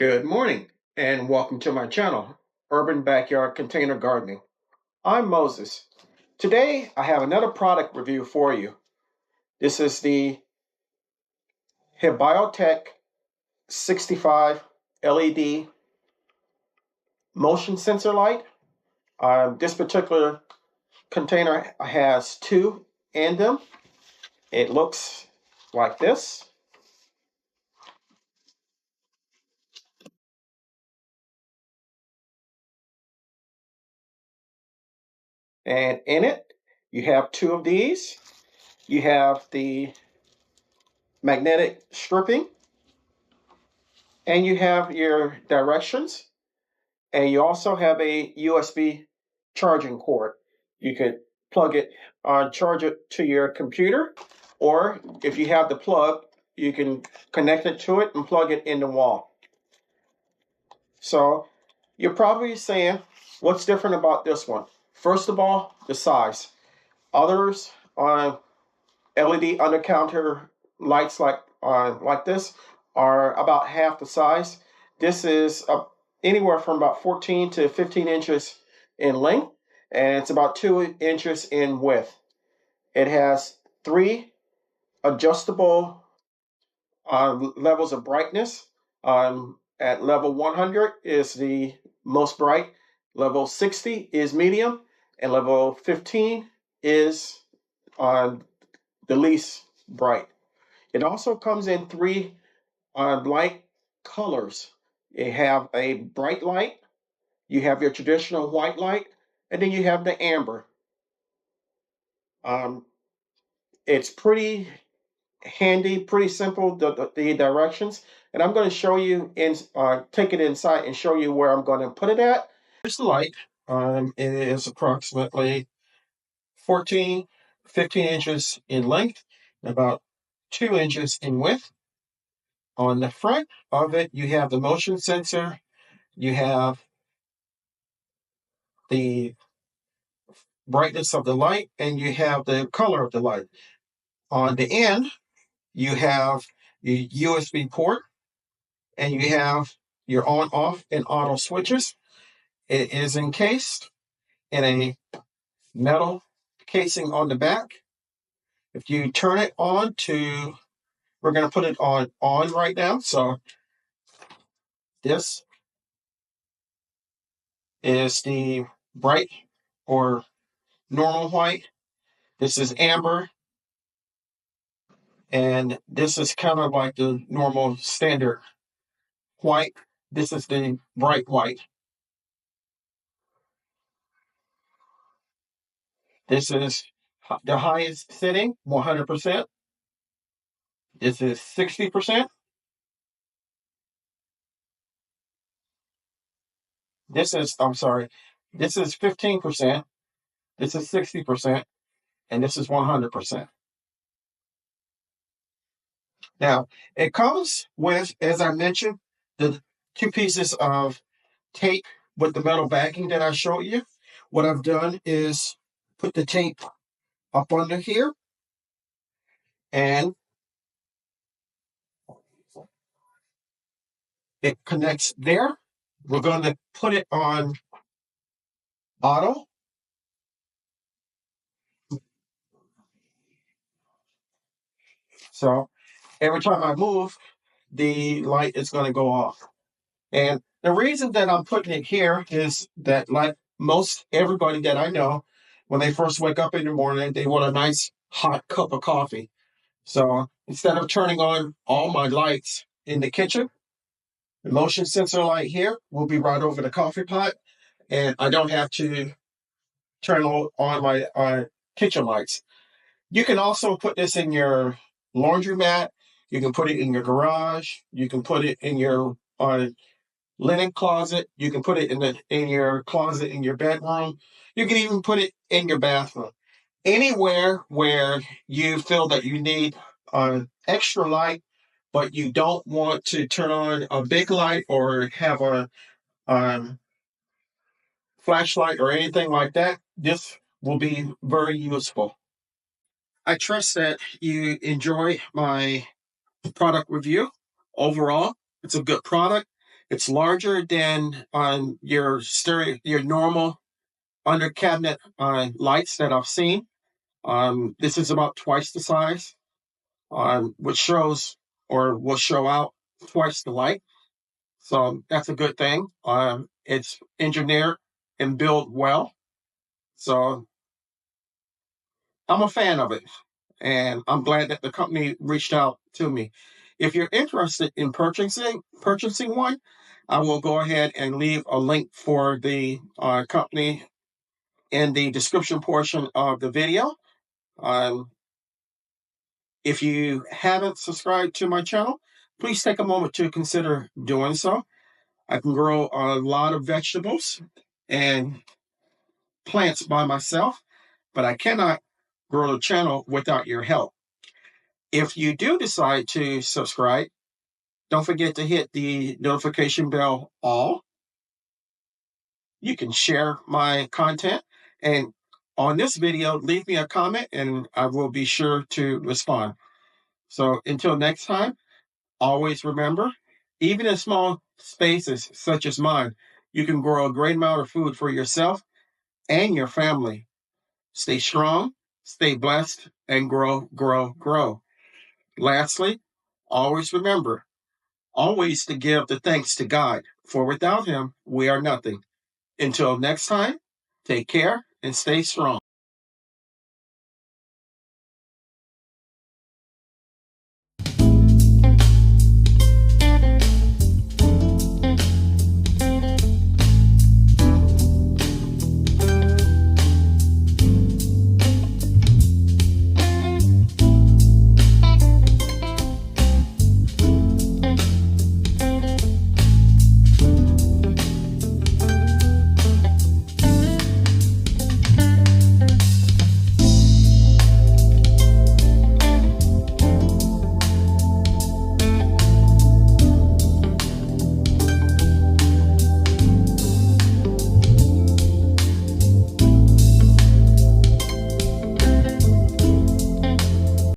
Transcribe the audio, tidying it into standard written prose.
Good morning and welcome to my channel, Urban Backyard Container Gardening. I'm Moses. Today I have another product review for you. This is the HIBOITEC 65 LED motion sensor light. This particular container has two in them. It looks like this. And in it, you have two of these. You have the magnetic stripping, and you have your directions, and you also have a USB charging cord. You could plug it charge it to your computer, or if you have the plug, you can connect it to it and plug it in the wall. So you're probably saying, what's different about this one? First of all, the size. Others on LED under counter lights like this are about half the size. This is anywhere from about 14 to 15 inches in length, and it's about 2 inches in width. It has three adjustable levels of brightness. At level 100 is the most bright, level 60 is medium, and level 15 is the least bright. It also comes in three light colors. You have a bright light, you have your traditional white light, and then you have the amber. It's pretty handy, pretty simple, the directions. And I'm going to show you, take it inside and show you where I'm going to put it at. Here's the light. It is approximately 15 inches in length, about 2 inches in width. On the front of it, you have the motion sensor, you have the brightness of the light, and you have the color of the light. On the end, you have your USB port, and you have your on, off, and auto switches. It is encased in a metal casing on the back. If you turn it on to, we're going to put it on right now. So this is the bright or normal white. This is amber. And this is kind of like the normal standard white. This is the bright white. This is the highest setting, 100%. This is 60%. This is 15%. This is 60%. And this is 100%. Now, it comes with, as I mentioned, the two pieces of tape with the metal backing that I showed you. What I've done is put the tape up under here, and it connects there. We're going to put it on auto. So every time I move, the light is going to go off. And the reason that I'm putting it here is that, like most everybody that I know, when they first wake up in the morning, they want a nice hot cup of coffee. So instead of turning on all my lights in the kitchen, the motion sensor light here will be right over the coffee pot, and I don't have to turn on my kitchen lights. You can also put this in your laundromat. You can put it in your garage. You can put it in your linen closet. You can put it in your closet in your bedroom. You can even put it in your bathroom. Anywhere where you feel that you need extra light, but you don't want to turn on a big light or have a flashlight or anything like that, this will be very useful. I trust that you enjoy my product review. Overall, it's a good product. It's larger than on your normal under cabinet lights that I've seen. This is about twice the size, which shows or will show out twice the light. So that's a good thing. It's engineered and built well. So I'm a fan of it, and I'm glad that the company reached out to me. If you're interested in purchasing one, I will go ahead and leave a link for the company in the description portion of the video. Um, if you haven't subscribed to my channel, please take a moment to consider doing so. I can grow a lot of vegetables and plants by myself, but I cannot grow the channel without your help. If you do decide to subscribe, don't forget to hit the notification bell all. You can share my content, and on this video, leave me a comment and I will be sure to respond. So until next time, always remember, even in small spaces such as mine, you can grow a great amount of food for yourself and your family. Stay strong, stay blessed, and grow, grow, grow. Lastly, always remember, always to give the thanks to God, for without Him, we are nothing. Until next time, take care and stay strong.